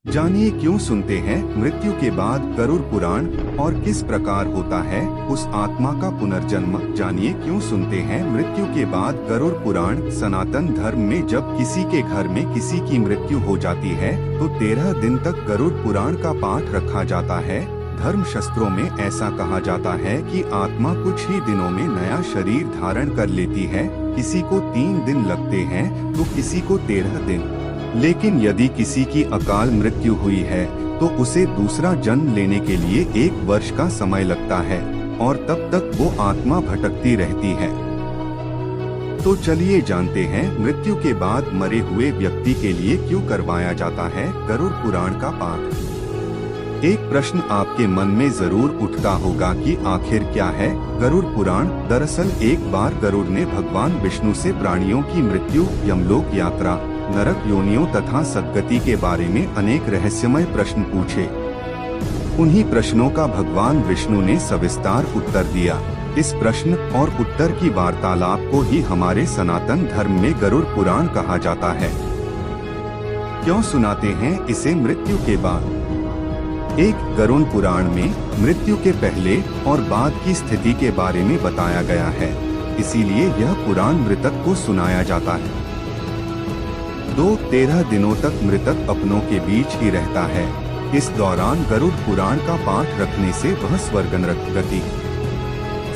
जानिए क्यों सुनते हैं मृत्यु के बाद गरुड़ पुराण और किस प्रकार होता है उस आत्मा का पुनर्जन्म। जानिए क्यों सुनते हैं मृत्यु के बाद गरुड़ पुराण। सनातन धर्म में जब किसी के घर में किसी की मृत्यु हो जाती है तो 13 दिन तक गरुड़ पुराण का पाठ रखा जाता है। धर्म शास्त्रों में ऐसा कहा जाता है कि आत्मा कुछ ही दिनों में नया शरीर धारण कर लेती है। किसी को 3 दिन लगते हैं तो किसी को 13 दिन। लेकिन यदि किसी की अकाल मृत्यु हुई है तो उसे दूसरा जन्म लेने के लिए 1 वर्ष का समय लगता है और तब तक वो आत्मा भटकती रहती है। तो चलिए जानते हैं मृत्यु के बाद मरे हुए व्यक्ति के लिए क्यों करवाया जाता है गरुड़ पुराण का पाठ। एक प्रश्न आपके मन में जरूर उठता होगा कि आखिर क्या है गरुड़ पुराण। दरअसल एक बार गरुड़ ने भगवान विष्णु से प्राणियों की मृत्यु, यमलोक यात्रा, नरक योनियों तथा सद्गति के बारे में अनेक रहस्यमय प्रश्न पूछे। उन्हीं प्रश्नों का भगवान विष्णु ने सविस्तार उत्तर दिया। इस प्रश्न और उत्तर की वार्तालाप को ही हमारे सनातन धर्म में गरुड़ पुराण कहा जाता है। क्यों सुनाते हैं इसे मृत्यु के बाद। एक गरुड़ पुराण में मृत्यु के पहले और बाद की स्थिति के बारे में बताया गया है, इसीलिए यह पुराण मृतक को सुनाया जाता है। 13 दिनों तक मृतक अपनों के बीच ही रहता है। इस दौरान गरुड़ पुराण का पाठ रखने से वह स्वर्ग नरक गति,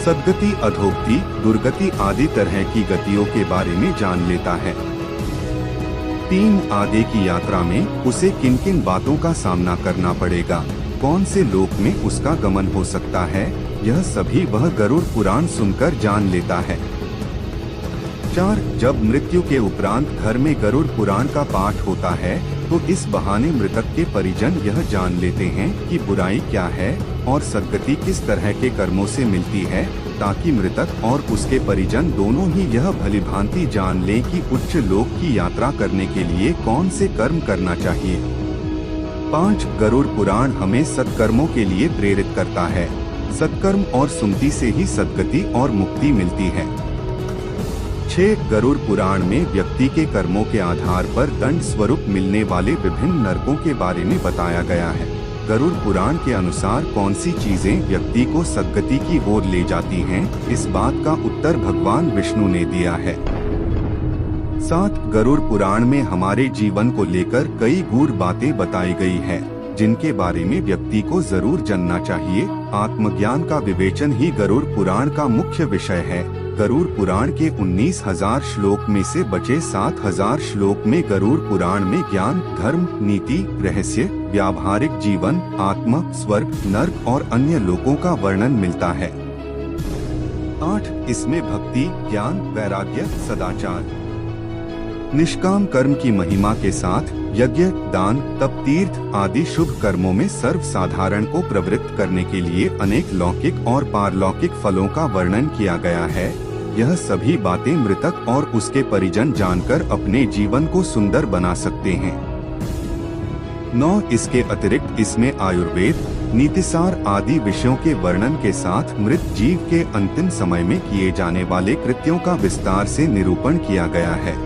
सद्गति, अधोगति, दुर्गति आदि तरह की गतियों के बारे में जान लेता है। 3 आगे की यात्रा में उसे किन किन बातों का सामना करना पड़ेगा, कौन से लोक में उसका गमन हो सकता है, यह सभी वह गरुड़ पुराण सुनकर जान लेता है। 4 जब मृत्यु के उपरांत घर में गरुड़ पुराण का पाठ होता है तो इस बहाने मृतक के परिजन यह जान लेते हैं कि बुराई क्या है और सद्गति किस तरह के कर्मों से मिलती है, ताकि मृतक और उसके परिजन दोनों ही यह भलीभांति जान लें कि उच्च लोक की यात्रा करने के लिए कौन से कर्म करना चाहिए। 5 गरुड़ पुराण हमें सत्कर्मों के लिए प्रेरित करता है। सत्कर्म और सुमति से ही सद्गति और मुक्ति मिलती है। 6 गरुड़ पुराण में व्यक्ति के कर्मों के आधार पर दंड स्वरूप मिलने वाले विभिन्न नरकों के बारे में बताया गया है। गरुड़ पुराण के अनुसार कौन सी चीजें व्यक्ति को सद्गति की ओर ले जाती हैं, इस बात का उत्तर भगवान विष्णु ने दिया है। 7 गरुड़ पुराण में हमारे जीवन को लेकर कई गूढ़ बातें बताई गई है, जिनके बारे में व्यक्ति को जरूर जानना चाहिए। आत्मज्ञान का विवेचन ही गरुड़ पुराण का मुख्य विषय है। गरुड़ पुराण के 19,000 श्लोक में से बचे 7,000 श्लोक में गरुड़ पुराण में ज्ञान, धर्म, नीति, रहस्य, व्यावहारिक जीवन, आत्मा, स्वर्ग, नर्क और अन्य लोकों का वर्णन मिलता है। 8 इसमें भक्ति, ज्ञान, वैराग्य, सदाचार, निष्काम कर्म की महिमा के साथ यज्ञ, दान, तप, तीर्थ आदि शुभ कर्मों में सर्वसाधारण को प्रवृत्त करने के लिए अनेक लौकिक और पारलौकिक फलों का वर्णन किया गया है। यह सभी बातें मृतक और उसके परिजन जानकर अपने जीवन को सुंदर बना सकते हैं। 9 इसके अतिरिक्त इसमें आयुर्वेद, नीतिसार आदि विषयों के वर्णन के साथ मृत जीव के अंतिम समय में किए जाने वाले कृत्यों का विस्तार से निरूपण किया गया है।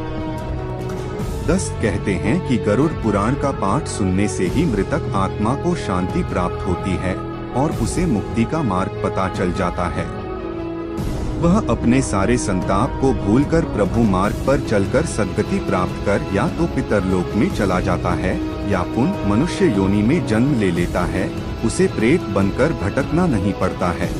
10 कहते हैं कि गरुड़ पुराण का पाठ सुनने से ही मृतक आत्मा को शांति प्राप्त होती है और उसे मुक्ति का मार्ग पता चल जाता है। वह अपने सारे संताप को भूलकर प्रभु मार्ग पर चलकर सद्गति प्राप्त कर या तो पितरलोक में चला जाता है या पुनः मनुष्य योनि में जन्म ले लेता है। उसे प्रेत बनकर भटकना नहीं पड़ता है।